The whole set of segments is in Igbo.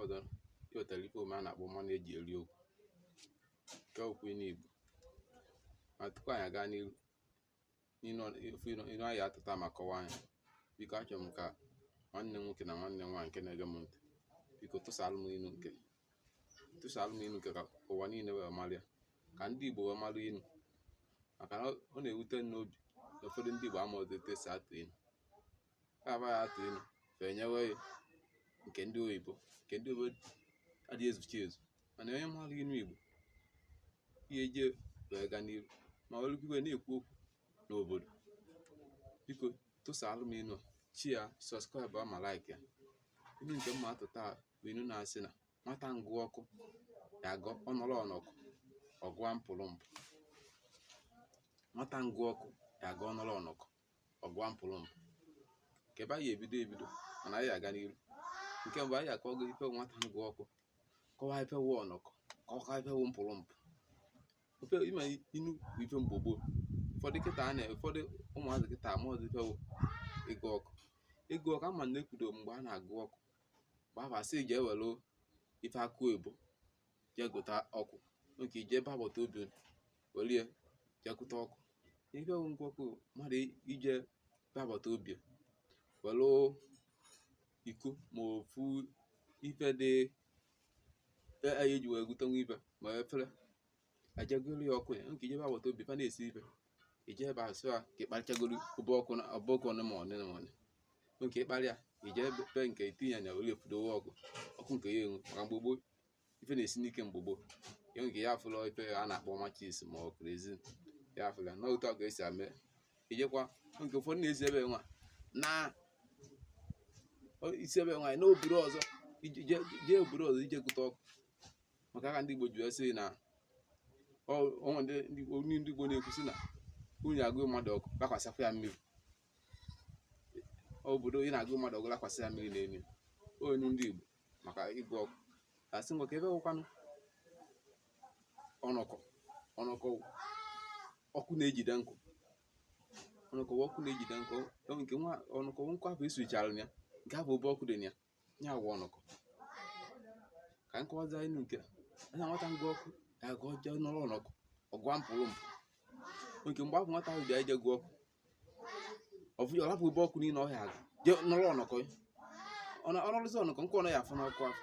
ọzọ iwetara ife ome a na-akpọ mmanụ eji eri okwu nke okwu n'Igbo. Ma tupu anyị aga n'ihu ịnụ anyị atụta ma kọwaa anya, biko achọrọ m ka nwanne m nwoke na nwanne m nwaanyị nke na-ege m ntị biko tụsaalụ m inu nke ka ụwa niile wee mara ya, ka ndị Igbo wee mara inu, maka na ọ na-ewute n'obi na ụfọdụ ndị Igbo amaghị etu esi atụ inu. Ha abaghị atụ inu fa enyewe ya nke ndị oyibo adịghị ezuchi ezu, mana onye mara inu Igbo ihe eje wee gaa n'iru ma werekwuwe na-ekwu okwu n'obodo. Biko tụsaalụ m inu chi ya, sọskraịbụ ma like ya. Inu nke mma atụ taa bụ inu na-asị na nwata ngụọ ọkụ ya agọ ọnọrọ ọnọkọ ọgụa mpụrụmpụ. Nwata ngụọ ọkụ ya agọ ọnọrọ ọnọkọ ọgụa mpụrụmpụ. Nke ebe anyị ebido mana anyị aga n'iru. Nke mbụ anyị akọgo ife nwata ngụọ ọkụ, kọwaa ife wụ ọnọkọ, kọwaa ife wụ mpụrụmpụ. Ịma inu bụ ife mgbe gboo. Ụfọdụ ụmụazị kịta amaghịzi ife wụ ịgụ ọkụ. Ịgụ ọkụ ama na ekwudo mgbe a na-agụ ọkụ mgbe ahụ asị jee were ife akụ oyibo jee gụta ọkụ, nke ije ebe agbata obi were ya jee gụta ọkụ. Ife wụ ngụ ọkụ mmadụ ije ebe agbata obi were iko ma ofu ife dị anyị eji wee gụta nwa ife ma efere ejegoro ya ọkụ ya, nke ije ebe agbata obi fa na-esi ife ije ebe asụ a ka ịkparịchagoro ọbọkụ ọnụ ma ọnị nke ịkparịa ije ebe nke itinye anya were efudowe ọkụ nke ya enwu. Maka mgbe gboo ife na-esi n'ike mgbe gboo ya, nke ya afụlọ ife a na-akpọ machis ma ọ kerozin ya afụla na otu a ka esi ame. Ijekwa nke ụfọdụ na-esi ebe nwa na isi ebe nwaanyị na obodo ọzọ jee obodo ọzọ ije gụta ọkụ. Maka aka ndị Igbo ji sị na ọnwa ndị Igbo na-ekwusi na unyi agụ mmadụ ọkụ lakwasịkwa ya mmiri. Obodo ị na-agụ mmadụ ọkụ lakwasị ya mmiri n'elu onu ndị Igbo maka ịgụ ọkụ. Asị ngwa ka ebe wụkwanụ ọnọkọ ọkụ na-ejide nkụ. Ọnọkọ ọkụ na-ejide nkụ nke nwa ọnọkọ nkụ ahụ esuchara ya, nke ahụ ebe ọkụ dị na ya wụ ọnọkọ. Ka nkọwaza inu nke a na nwata ngụ ọkụ ya agụ jee nọrọ ọnọkọ ọgụa mpụrụmpụ. Nke mgbe ahụ nwata ahụ ji ije gụọ ọkụ ọfụ ya ọlapụ ebe ọkụ niile ọhịa agụ jee nọrọ ọnọkọ ya. Ọnọrụzi ọnọkọ nke ọnọ ya afụ n'ọkụ afọ.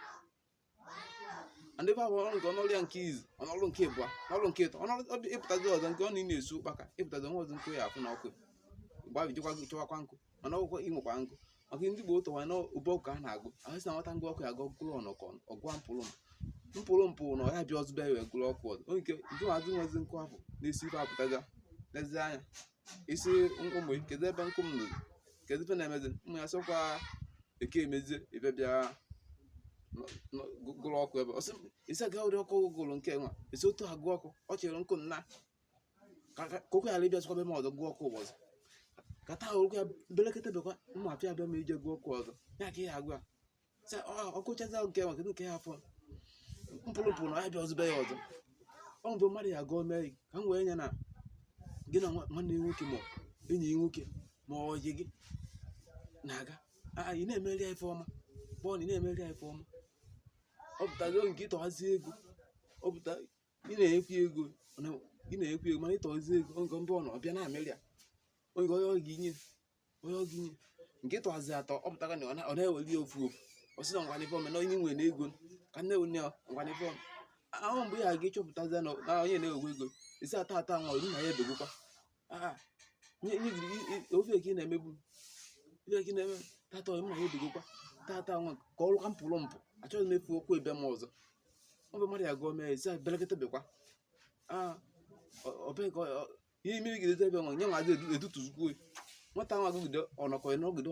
Ndị be ahụ ọrụ nke ọnọrụ ya nke izu, ọnọrụ nke ịbụa, ọnọrụ nke ịtọ, ịpụtazi ọzọ nke ọ na-esu ụkpaka ịpụtazi onwe ọzọ nke ya afụ n'ọkụ. Mgbe ahụ chọwakwa nkụ mana ọgwụkwọ ịnwekwa nkụ. Maka ndị Igbo ụtọwa na ube ọkụ ka a na-agụ ahụsị na nwata ngụ ọkụ ya agụ gụrụ ọnọkọ ọgụa mpụrụmpụ na ọhịa bịa ọzọ bịa wee gụrụ ọkụ ọzọ. Nke ndụmazị nwezi nkụ ahụ na-esi ife apụtaga lezi anya isi ụmụ kedu ebe nkụ m nụrụ, kedu ife na-emezi ụmụ ya sọkwa eke emezie ebe bịa gụrụ ọkụ ebe ọsị isi aga ụdị ọkụ gụrụ nke nwa esi otu agụ ọkụ ọ chere nkụ nna ka okwu ghara ịbịa sọkwa ebe ma ọzọ gụọ ọkụ ọzọ. Kata okwu ya belekete bekwa ụmụ apịa abịa ma ije gụọ ọkụ ọzọ ya ka ihe agụ a ọkụ chaza nke nwa kedu nke ya afọ mpụrụmpụ na ọhịa bịa ọzọ be ya ọzọ. Ọ mgbe mmadụ ya agụọ mee ka m wee nye na gị na nwanne nwoke ma enyi gị nwoke ma ọyị gị na-aga ị na-emeri ya ife ọma bọọ na ị na-emeri ya ife ọma. Ọ pụtazi nke ịtọhazi ego ọ pụta ị na-enyekwa ego mana ịtọhazi ego nke mbụ ọ na ọbịa na-emeri ya onye ọgị nye nke ịtọhazi atọ ọ pụtaga na ọ na-eweli ofu ọ sị na ngwana ife ọma na onye nwere ego ka nne onye ngwana ife ọma. Ahụ mgbe ya ga ịchọpụtazi na onye na-ewe ego isi ata nwa olu na ya ebegokwa ofe ka ị na-emebu ife ka ị na-eme tata onye m na ya ebegokwa tata nwa ka ọrụ ka mpụrụmpụ achọghị m efu okwu ebe m ọzọ. Ọ bụ mmadụ ya gụọ mee isi belekete bekwa ihe ime gidezi ebe nwa nye nwazi edutuzukwu nwata nwa gụgide ọnọkọ n'ogide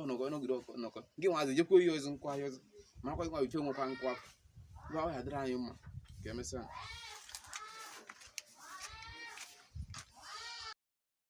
ọnọkọ gị nwazi jekwa oyi ozi nkwa ya ọzọ marakwa nwa ife nwekwa nkwa ebe ahụ ya dịrị anyị mma ka emesịa.